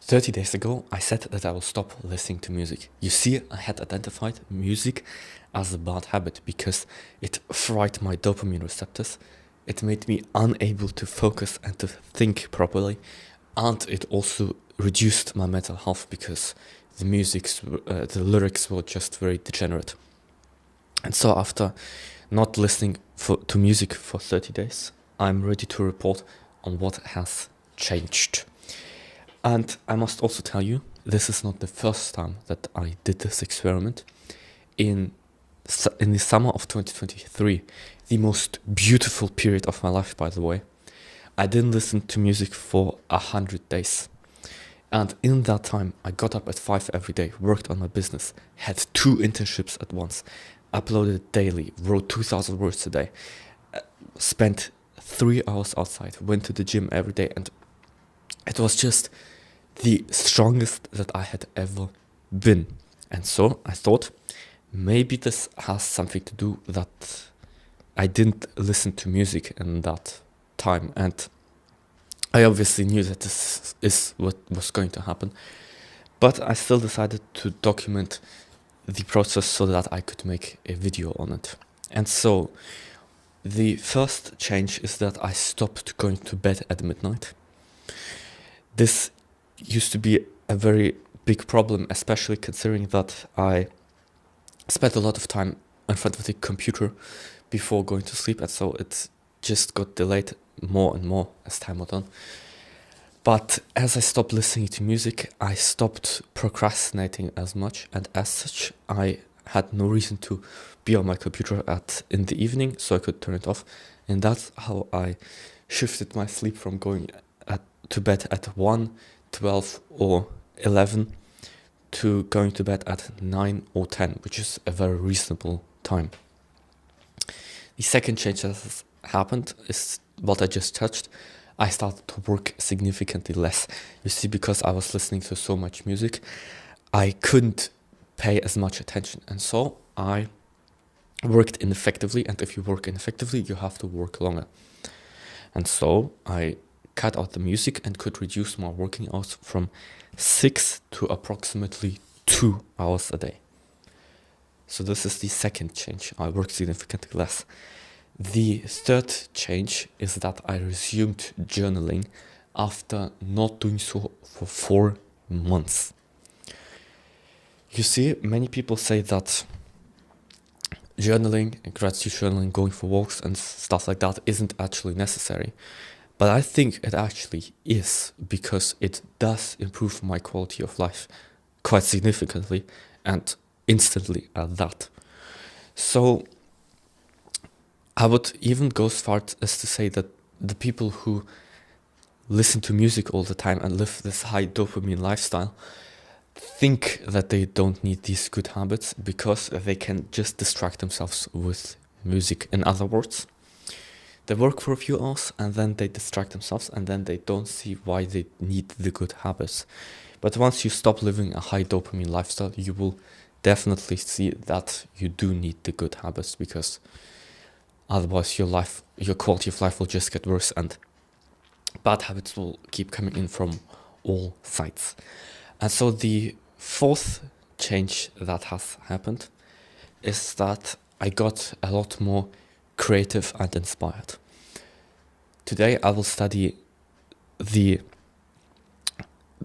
30 days ago, I said that I will stop listening to music. You see, I had identified music as a bad habit because it fried my dopamine receptors. It made me unable to focus and to think properly, and it also reduced my mental health because the lyrics were just very degenerate. And so, after not listening to music for 30 days, I'm ready to report on what has changed. And I must also tell you, this is not the first time that I did this experiment. In the summer of 2023, the most beautiful period of my life, by the way, I didn't listen to music for 100 days. And in that time, I got up at 5 every day, worked on my business, had 2 internships at once, uploaded daily, wrote 2,000 words a day, spent 3 hours outside, went to the gym every day, and it was just the strongest that I had ever been. And so I thought maybe this has something to do that I didn't listen to music in that time. And I obviously knew that this is what was going to happen. But I still decided to document the process so that I could make a video on it. And so the first change is that I stopped going to bed at midnight. This used to be a very big problem, especially considering that I spent a lot of time in front of the computer before going to sleep, and so it just got delayed more and more as time went on. But as I stopped listening to music, I stopped procrastinating as much, and as such, I had no reason to be on my computer in the evening, so I could turn it off. And that's how I shifted my sleep from going to bed at 1, 12, or 11 to going to bed at 9 or 10, which is a very reasonable time. The second change that has happened is what I just touched. I started to work significantly less. You see, because I was listening to so much music, I couldn't pay as much attention. And so I worked ineffectively. And if you work ineffectively, you have to work longer. And so I cut out the music and could reduce my working hours from 6 to approximately 2 hours a day. So this is the second change. I work significantly less. The third change is that I resumed journaling after not doing so for 4 months. You see, many people say that journaling, gratitude journaling, going for walks and stuff like that isn't actually necessary. But I think it actually is, because it does improve my quality of life quite significantly and instantly at that. So I would even go as far as to say that the people who listen to music all the time and live this high dopamine lifestyle think that they don't need these good habits because they can just distract themselves with music. In other words, they work for a few hours and then they distract themselves, and then they don't see why they need the good habits. But once you stop living a high dopamine lifestyle, you will definitely see that you do need the good habits, because otherwise your quality of life will just get worse, and bad habits will keep coming in from all sides. And so the fourth change that has happened is that I got a lot more creative and inspired. Today I will study the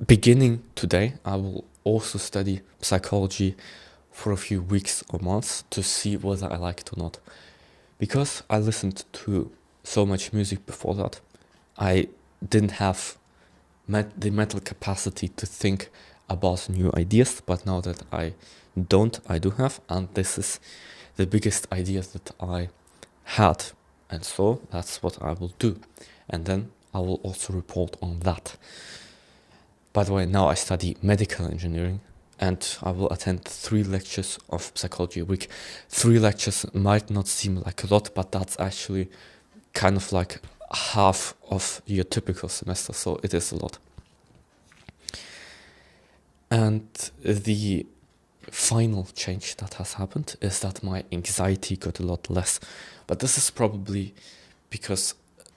beginning today. I will also study psychology for a few weeks or months to see whether I like it or not. Because I listened to so much music before that, I didn't have the mental capacity to think about new ideas, but now that I do have, and this is the biggest idea that I had, and so that's what I will do, and then I will also report on that. By the way, now I study medical engineering, and I will attend 3 lectures of psychology a week. 3 lectures might not seem like a lot, but that's actually kind of like half of your typical semester, so it is a lot. And the final change that has happened is that my anxiety got a lot less. But this is probably because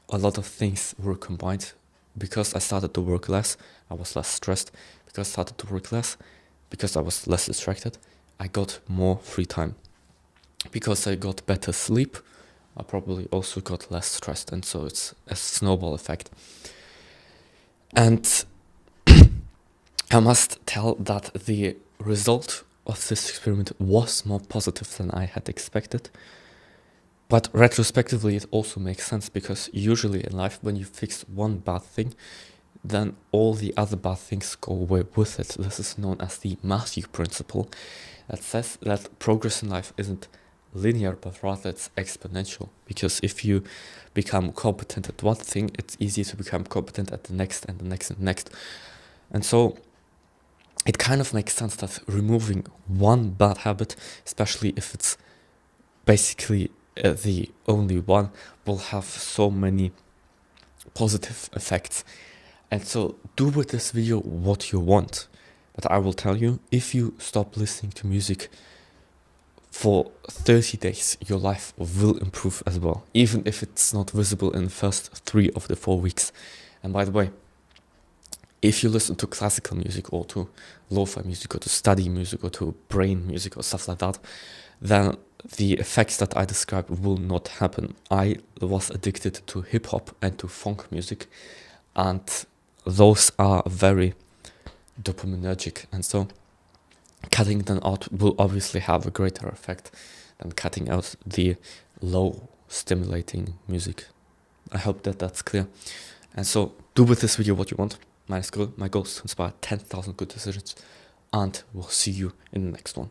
a lot of things were combined because I started to work less, I was less stressed. Because I started to work less, because I was less distracted, I got more free time. Because I got better sleep, I probably also got less stressed, and so it's a snowball effect. And I must tell that the result of this experiment was more positive than I had expected. But retrospectively, it also makes sense, because usually in life, when you fix one bad thing, then all the other bad things go away with it. This is known as the Matthew principle, that says that progress in life isn't linear, but rather it's exponential. Because if you become competent at one thing, it's easy to become competent at the next and the next and the next. And so it kind of makes sense that removing one bad habit, especially if it's basically the only one, will have so many positive effects. And so do with this video what you want. But I will tell you, if you stop listening to music for 30 days, your life will improve as well, even if it's not visible in the first 3 of the 4 weeks. And by the way, if you listen to classical music or to lo-fi music or to study music or to brain music or stuff like that, then the effects that I described will not happen. I was addicted to hip-hop and to funk music, and those are very dopaminergic, and so cutting them out will obviously have a greater effect than cutting out the low stimulating music. I hope that that's clear. And so do with this video what you want. My goal is to inspire 10,000 good decisions, and we'll see you in the next one.